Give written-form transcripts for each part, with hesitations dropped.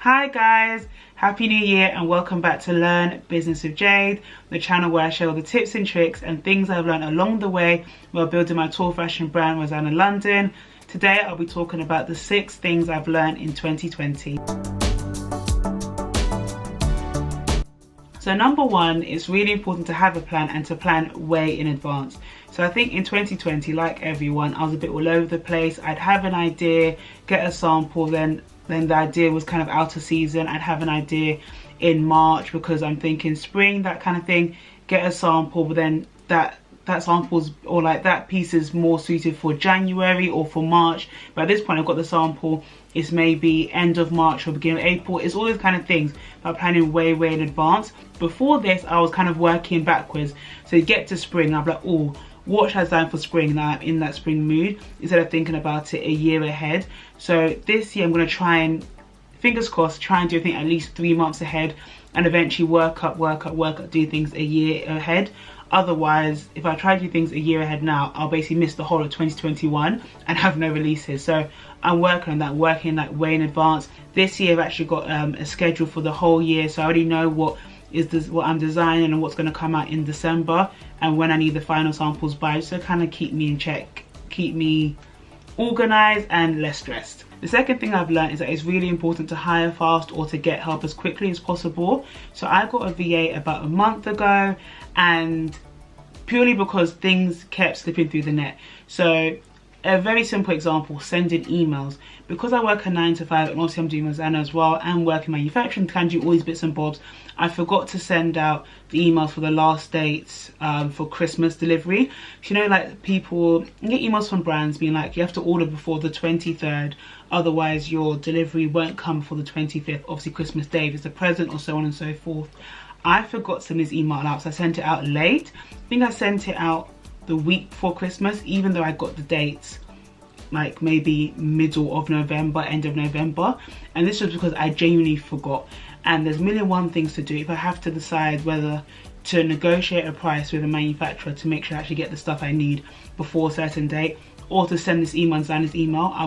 Hi guys, happy new year and welcome back to Learn Business with Jade, the channel where I share all the tips and tricks and things I've learned along the way while building my tall fashion brand Rosanna London. Today I'll be talking about the 6 things I've learned in 2020. So number 1, it's really important to have a plan and to plan way in advance. So I think in 2020, like everyone, I was a bit all over the place. I'd have an idea, get a sample, then the idea was kind of out of season. I'd have an idea in March because I'm thinking spring, that kind of thing, get a sample, but then that sample's, or like that piece is more suited for January or for March. But at this point I've got the sample, it's maybe end of March or beginning of April. It's all those kind of things that I'm planning way in advance. Before this I was kind of working backwards. So you get to spring, I'm like, oh, what should I design for spring? Now I'm in that spring mood instead of thinking about it a year ahead. So this year I'm going to try and, fingers crossed, try and do things at least 3 months ahead and eventually work up, do things a year ahead. Otherwise, if I try to do things a year ahead now, I'll basically miss the whole of 2021 and have no releases. So I'm working on that, working like way in advance. This year I've actually got a schedule for the whole year, so I already know what I'm designing and what's going to come out in December and when I need the final samples by, just to kind of keep me in check, keep me organized and less stressed. The second thing I've learned is that it's really important to hire fast or to get help as quickly as possible. So I got a VA about a month ago, and purely because things kept slipping through the net. So a very simple example, sending emails. Because I work a 9 to 5 and also I'm doing Rosanna as well and work in manufacturing, can do all these bits and bobs. I forgot to send out the emails for the last dates for Christmas delivery. You know, like people get emails from brands being like, you have to order before the 23rd, otherwise your delivery won't come for the 25th. Obviously Christmas Day is a present, or so on and so forth. I forgot to send this email out, so I sent it out late. I think I sent it out the week before Christmas, even though I got the dates like maybe middle of November, end of November, and this was because I genuinely forgot. And there's a million one things to do. If I have to decide whether to negotiate a price with a manufacturer to make sure I actually get the stuff I need before a certain date, or to send this email and sign this email, I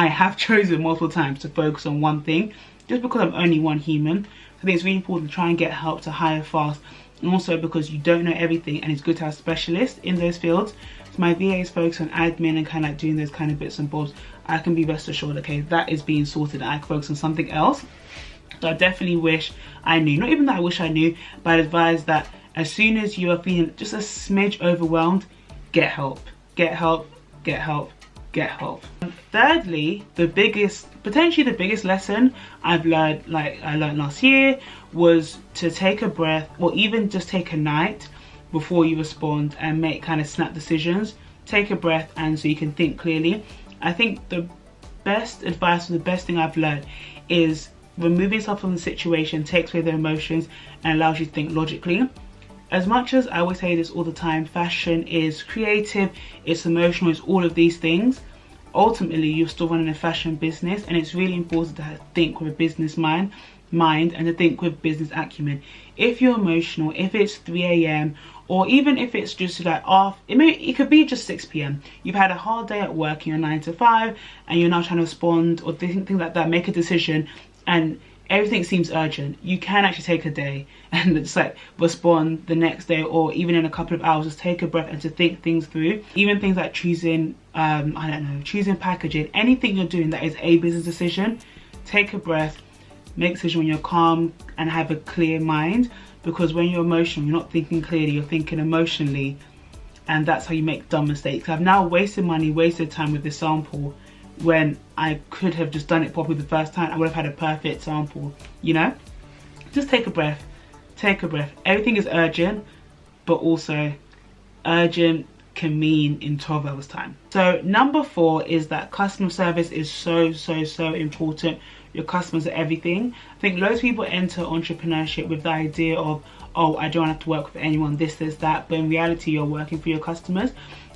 have chosen multiple times to focus on one thing, just because I'm only one human. So I think it's really important to try and get help, to hire fast, and also because you don't know everything and it's good to have specialists in those fields. So my VA is focused on admin and kind of like doing those kind of bits and bobs. I can be rest assured, okay, that is being sorted and I can focus on something else. So I definitely wish I knew, not even that I wish I knew, but I'd advise that as soon as you are feeling just a smidge overwhelmed, get help, get help, get help, get help. And thirdly, potentially the biggest lesson I've learned, like I learned last year, was to take a breath, or even just take a night before you respond and make kind of snap decisions. Take a breath, and so you can think clearly. I think the best advice, or the best thing I've learned, is removing yourself from the situation takes away the emotions and allows you to think logically. As much as I always say this all the time, fashion is creative, it's emotional, it's all of these things. Ultimately, you're still running a fashion business, and it's really important to think with a business mind and to think with business acumen. If you're emotional, if it's 3 a.m. or even if it's just like off, it could be just 6 p.m. You've had a hard day at work, you're 9 to 5, and you're now trying to respond or things like that, make a decision, and everything seems urgent. You can actually take a day and just like respond the next day, or even in a couple of hours, just take a breath and to think things through. Even things like choosing, choosing packaging, anything you're doing that is a business decision, take a breath, make a decision when you're calm and have a clear mind. Because when you're emotional, you're not thinking clearly, you're thinking emotionally, and that's how you make dumb mistakes. I've now wasted money, wasted time with this sample when I could have just done it properly the first time. I would have had a perfect sample, you know? Just take a breath, take a breath. Everything is urgent, but also urgent can mean in 12 hours time. So number 4 is that customer service is so important. Your customers are everything. I think loads of people enter entrepreneurship with the idea of, oh, I don't have to work with anyone, this, that, but in reality you're working for your customers.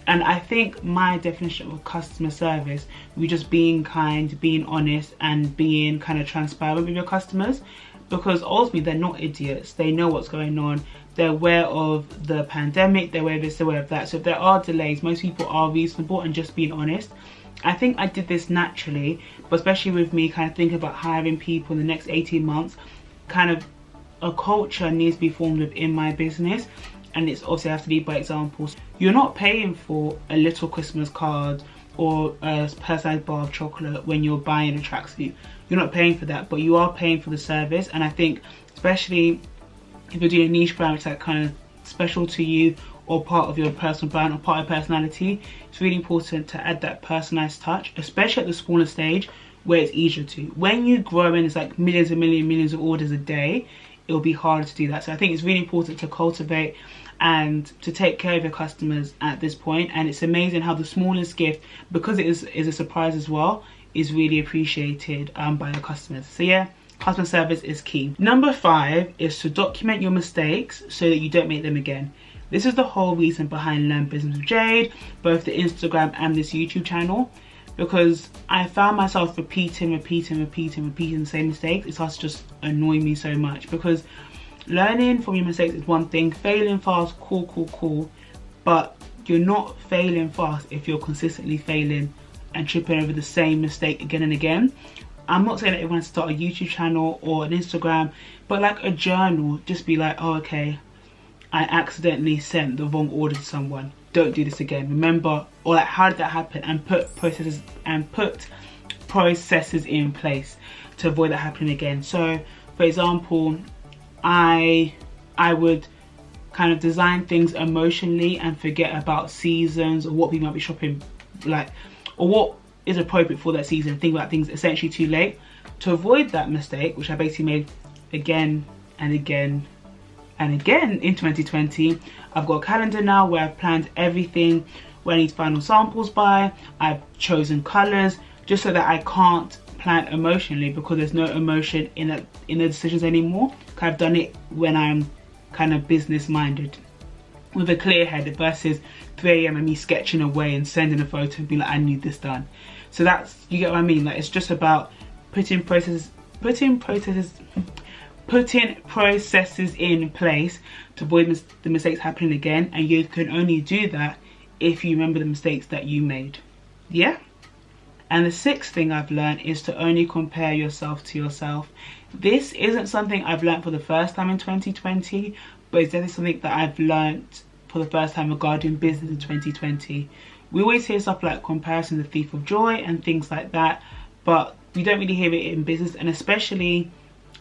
And I think my definition of customer service, we're just being kind, being honest, and being kind of transparent with your customers, because ultimately they're not idiots. They know what's going on. They're aware of the pandemic, they're aware of this, they're aware of that. So if there are delays, most people are reasonable and just being honest. I think I did this naturally, but especially with me kind of thinking about hiring people in the next 18 months, kind of a culture needs to be formed within my business, and it's obviously I have to lead by examples. You're not paying for a little Christmas card or a personalized bar of chocolate when you're buying a tracksuit. You're not paying for that, but you are paying for the service. And I think especially if you're doing a niche brand which is like kind of special to you, or part of your personal brand or part of your personality, it's really important to add that personalized touch, especially at the smaller stage where it's easier to. When you grow and it's like millions and millions of orders a day, it'll be harder to do that. So I think it's really important to cultivate and to take care of your customers at this point. And it's amazing how the smallest gift, because it is a surprise as well, is really appreciated by your customers. So yeah, customer service is key. Number 5 is to document your mistakes so that you don't make them again. This is the whole reason behind Learn Business with Jade, both the Instagram and this YouTube channel, because I found myself repeating the same mistakes. It starts to just annoy me so much, because learning from your mistakes is one thing, failing fast, cool, but you're not failing fast if you're consistently failing and tripping over the same mistake again and again. I'm not saying that everyone has to start a YouTube channel or an Instagram, but like a journal, just be like, oh, okay, I accidentally sent the wrong order to someone. Don't do this again. Remember, or like, how did that happen? And put processes in place to avoid that happening again. So, for example, I would kind of design things emotionally and forget about seasons or what we might be shopping like, or what is appropriate for that season. Think about things essentially too late. To avoid that mistake, which I basically made again and again and again in 2020, I've got a calendar now where I've planned everything, where I need final samples by. I've chosen colors just so that I can't plan emotionally, because there's no emotion in the decisions anymore. I've done it when I'm kind of business minded with a clear head versus 3 AM and me sketching away and sending a photo and being like, I need this done. So that's, you get what I mean? Like, it's just about putting processes in place to avoid the mistakes happening again. And you can only do that if you remember the mistakes that you made. Yeah. And the 6th thing I've learned is to only compare yourself to yourself. This isn't something I've learned for the first time in 2020, but it's definitely something that I've learned for the first time regarding business in 2020. We always hear stuff like comparison the thief of joy and things like that, but we don't really hear it in business. And especially,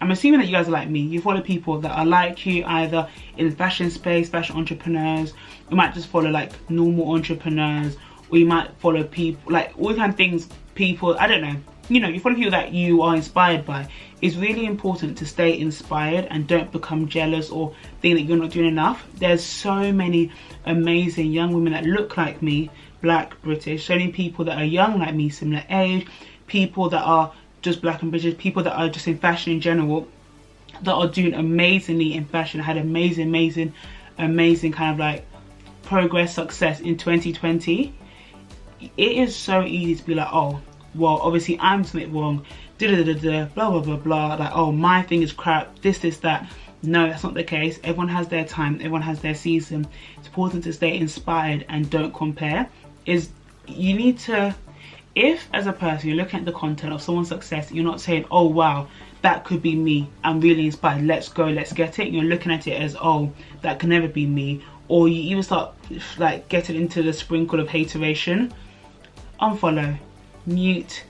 I'm assuming that you guys are like me. You follow people that are like you, either in the fashion space, fashion entrepreneurs. You might just follow like normal entrepreneurs, or you might follow people like all kind of things, people, I don't know, you know, you follow people that you are inspired by. It's really important to stay inspired and don't become jealous or think that you're not doing enough. There's so many amazing young women that look like me, Black, British, so many people that are young like me, similar age, people that are just Black and British, people that are just in fashion in general, that are doing amazingly in fashion, had amazing kind of like progress, success in 2020. It is so easy to be like, oh, well, obviously I'm doing it wrong, blah, like, oh, my thing is crap, this, that. No, that's not the case. Everyone has their time, everyone has their season. It's important to stay inspired and don't compare. You need to, if as a person you're looking at the content of someone's success, you're not saying, oh wow, that could be me, I'm really inspired, let's go, let's get it. You're looking at it as, oh, that can never be me. Or you even start like getting into the sprinkle of hateration. Unfollow, mute,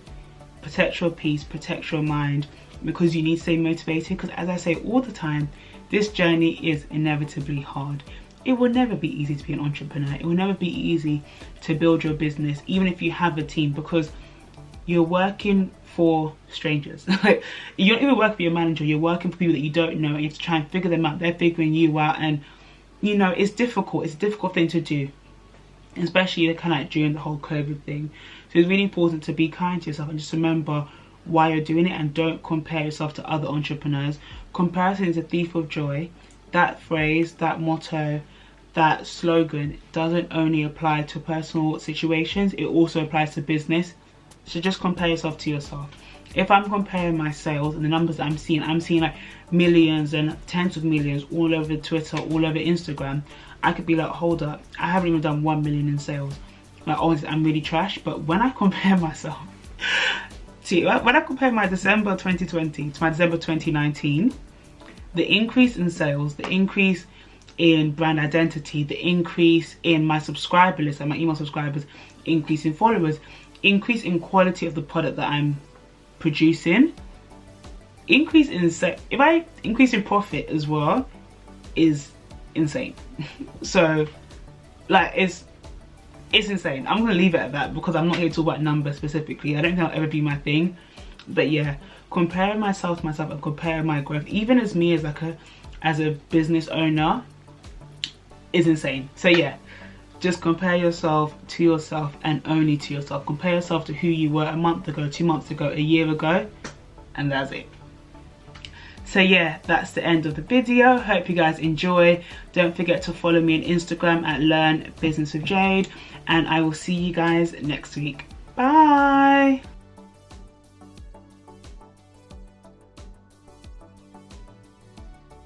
protect your peace, protect your mind, because you need to stay motivated. Because as I say all the time, this journey is inevitably hard. It will never be easy to be an entrepreneur. It will never be easy to build your business, even if you have a team, because you're working for strangers. Like, you don't even work for your manager, you're working for people that you don't know, and you have to try and figure them out. They're figuring you out, and you know, it's difficult. It's a difficult thing to do, especially kind of like during the whole COVID thing. So it's really important to be kind to yourself and just remember why you're doing it, and don't compare yourself to other entrepreneurs. Comparison is a thief of joy. That phrase, that motto, that slogan doesn't only apply to personal situations, it also applies to business. So just compare yourself to yourself. If I'm comparing my sales and the numbers that I'm seeing like millions and tens of millions all over Twitter, all over Instagram, I could be like, hold up, I haven't even done 1 million in sales. like honestly I'm really trash. But when I compare myself to, when I compare my December 2020 to my December 2019, the increase in sales, the increase in brand identity, the increase in my subscriber list and my email subscribers, increase in followers, increase in quality of the product that I'm producing, increase in profit as well is insane. So like it's insane. I'm gonna leave it at that because I'm not here to talk about numbers specifically. I don't think that'll ever be my thing. But yeah, comparing myself to myself and comparing my growth, even as me as like a business owner, is insane. So yeah, just compare yourself to yourself and only to yourself. Compare yourself to who you were a month ago, 2 months ago, a year ago, and that's it. So yeah, that's the end of the video. Hope you guys enjoy. Don't forget to follow me on Instagram at Learn Business with Jade, and I will see you guys next week. Bye.